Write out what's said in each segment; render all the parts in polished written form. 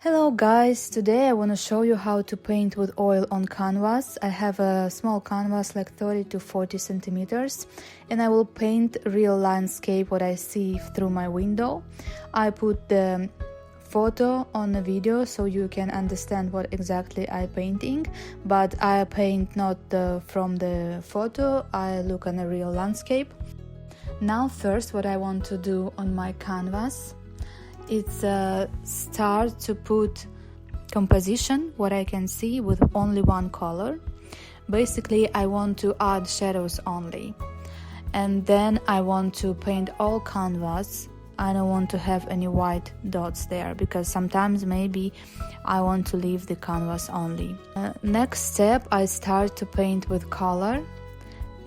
Hello guys, today I want to show you how to paint with oil on canvas. I have a small canvas like 30 to 40 centimeters and I will paint real landscape what I see through my window. I put the photo on the video so you can understand what exactly I painting, but I paint not from the photo, I look on a real landscape. Now first what I want to do on my canvas, it's start to put composition, what I can see with only one color. Basically I want to add shadows only, and then I want to paint all canvas. I don't want to have any white dots there because sometimes maybe I want to leave the canvas only. Next step, I start to paint with color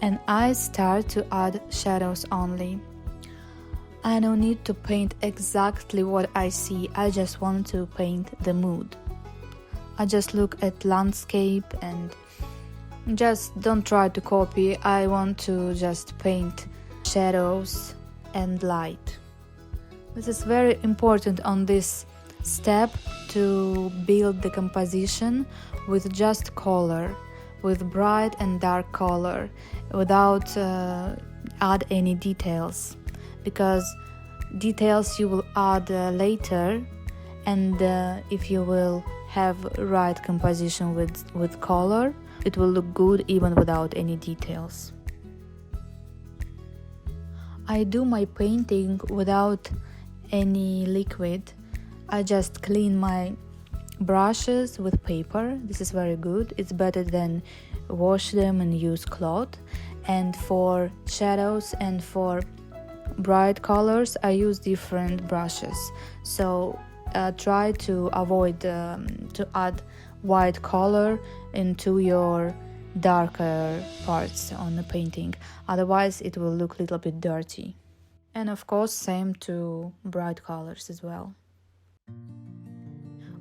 and I start to add shadows only. I don't need to paint exactly what I see, I just want to paint the mood. I just look at landscape and just don't try to copy, I want to just paint shadows and light. This is very important on this step to build the composition with just color, with bright and dark color, without add any details. Because details you will add later, and if you will have right composition with color, it will look good even without any details. I do my painting without any liquid. I just clean my brushes with paper. This is very good, it's better than wash them and use cloth. And for shadows and for bright colors I use different brushes, so try to avoid to add white color into your darker parts on the painting, otherwise it will look a little bit dirty. And of course same to bright colors as well.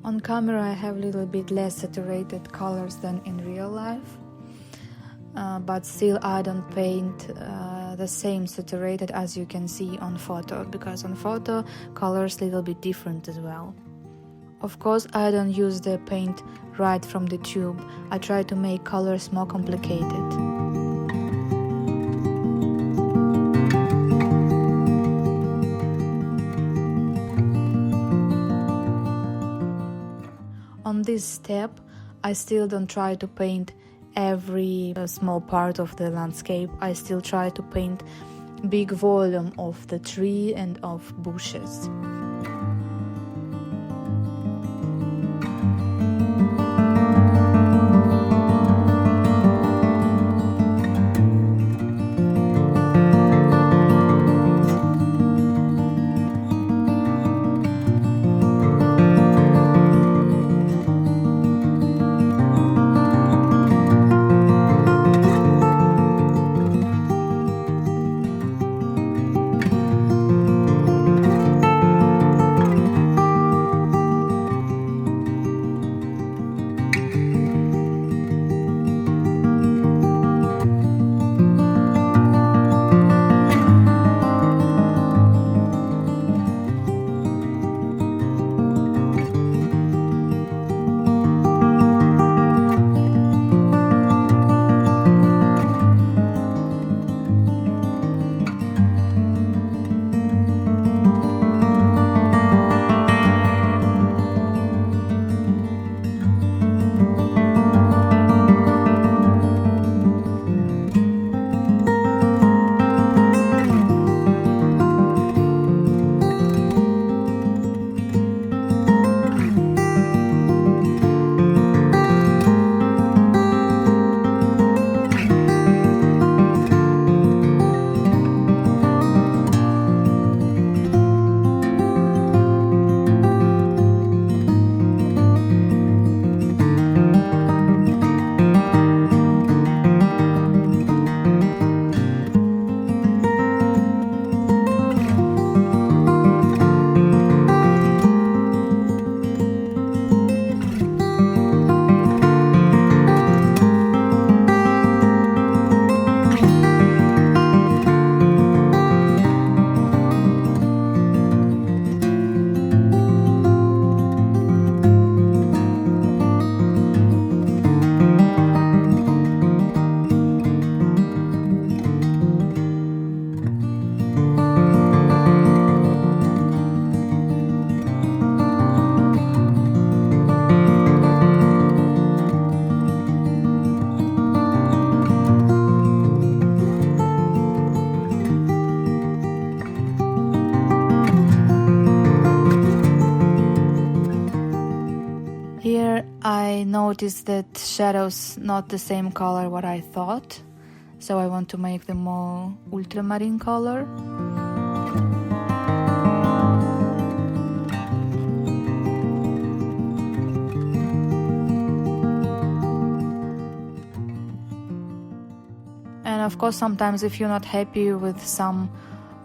On camera I have a little bit less saturated colors than in real life, but still I don't paint the same saturated as you can see on photo, because on photo colors little bit different as well. Of course I don't use the paint right from the tube, I try to make colors more complicated. On this step I still don't try to paint every small part of the landscape, I still try to paint big volume of the tree and of bushes. Here I noticed that shadows not the same color what I thought, so I want to make them more ultramarine color. And of course, sometimes if you're not happy with some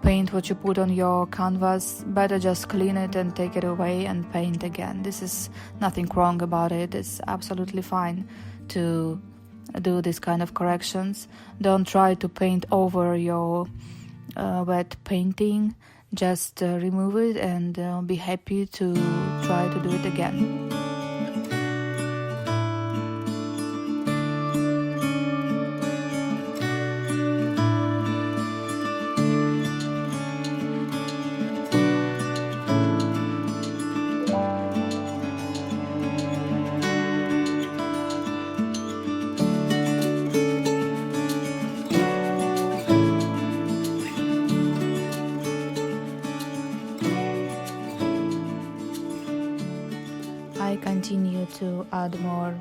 paint what you put on your canvas, better just clean it and take it away and paint again. This is nothing wrong about it. It's absolutely fine to do this kind of corrections. Don't try to paint over your wet painting. Just remove it and be happy to try to do it again. I continue to add more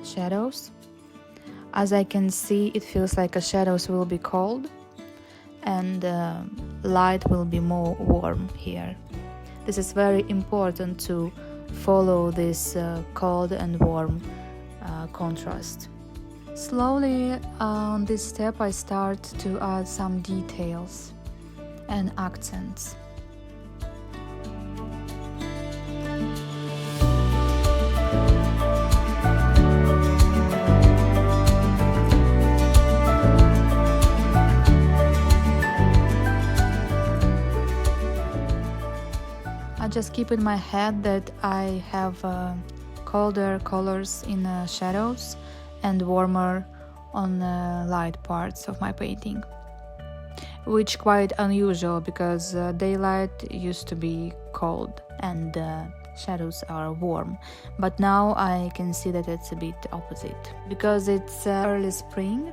shadows. As I can see, it feels like the shadows will be cold and light will be more warm here. This is very important to follow this cold and warm contrast. Slowly on this step I start to add some details and accents. I just keep in my head that I have colder colors in shadows and warmer on light parts of my painting, which quite unusual because daylight used to be cold and shadows are warm, but now I can see that it's a bit opposite because it's early spring,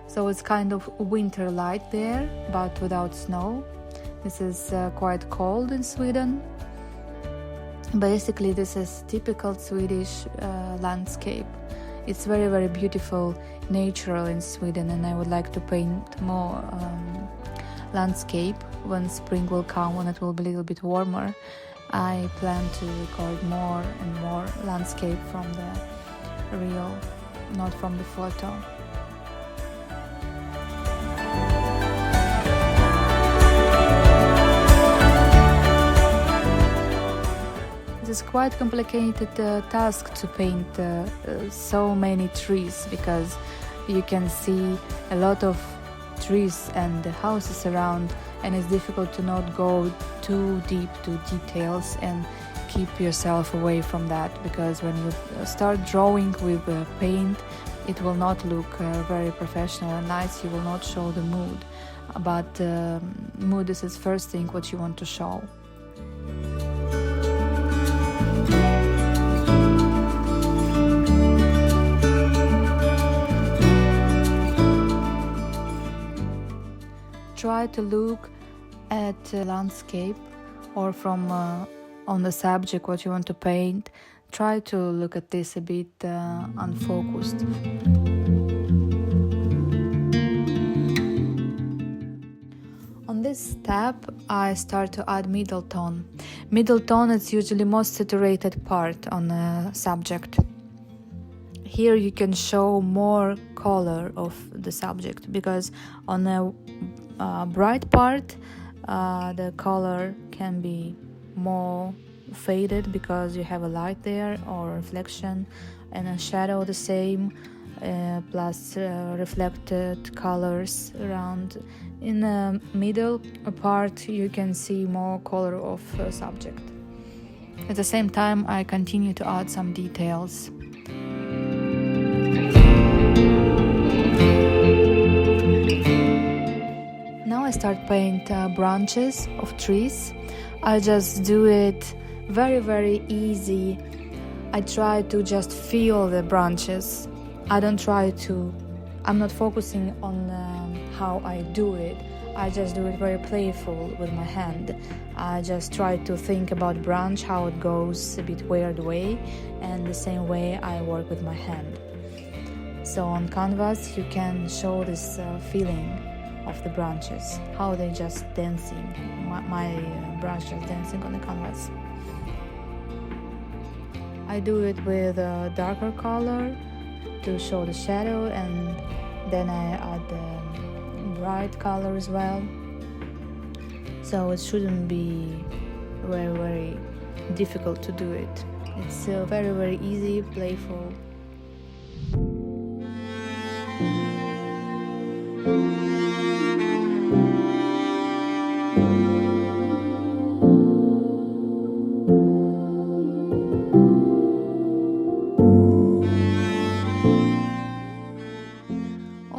so it's kind of winter light there but without snow. This is quite cold in Sweden. Basically, this is typical Swedish landscape. It's very, very beautiful, natural in Sweden, and I would like to paint more landscape when spring will come, when it will be a little bit warmer. I plan to record more and more landscape from the real, not from the photo. It's quite complicated task to paint so many trees because you can see a lot of trees and the houses around, and it's difficult to not go too deep to details and keep yourself away from that, because when you start drawing with paint it will not look very professional and nice. You will not show the mood, but mood is the first thing what you want to show. Try to look at landscape or from on the subject what you want to paint. Try to look at this a bit unfocused. On this step I start to add middle tone. Middle tone is usually most saturated part on a subject. Here you can show more color of the subject, because on a bright part the color can be more faded because you have a light there or reflection, and a shadow the same, plus reflected colors around. In the middle part you can see more color of subject. At the same time I continue to add some details. Now I start paint branches of trees. I just do it very, very easy. I try to just feel the branches. I'm not focusing on how I do it. I just do it very playful with my hand. I just try to think about branch, how it goes a bit weird way, and the same way I work with my hand. So on canvas you can show this feeling of the branches, how they just dancing. My branch just dancing on the canvas. I do it with a darker color to show the shadow, and then I add the bright color as well. So it shouldn't be very difficult to do it. It's very easy, playful.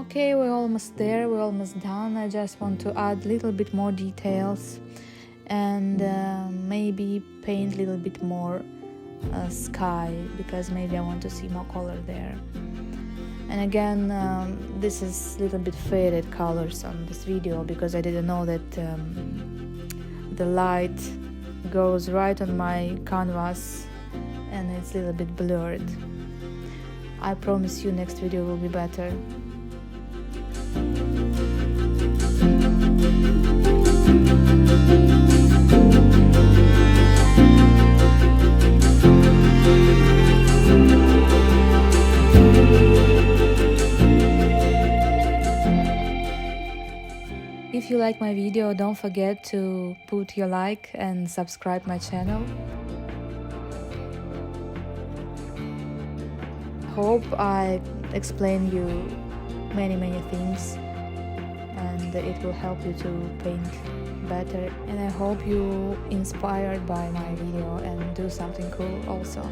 Okay, we're almost there, we're almost done. I just want to add a little bit more details and maybe paint a little bit more sky, because maybe I want to see more color there. And again, this is a little bit faded colors on this video, because I didn't know that the light goes right on my canvas and it's a little bit blurred. I promise you next video will be better. If you like my video, don't forget to put your like and subscribe my channel. Hope I explained you many things, and it will help you to paint better, and I hope you inspired by my video and do something cool also.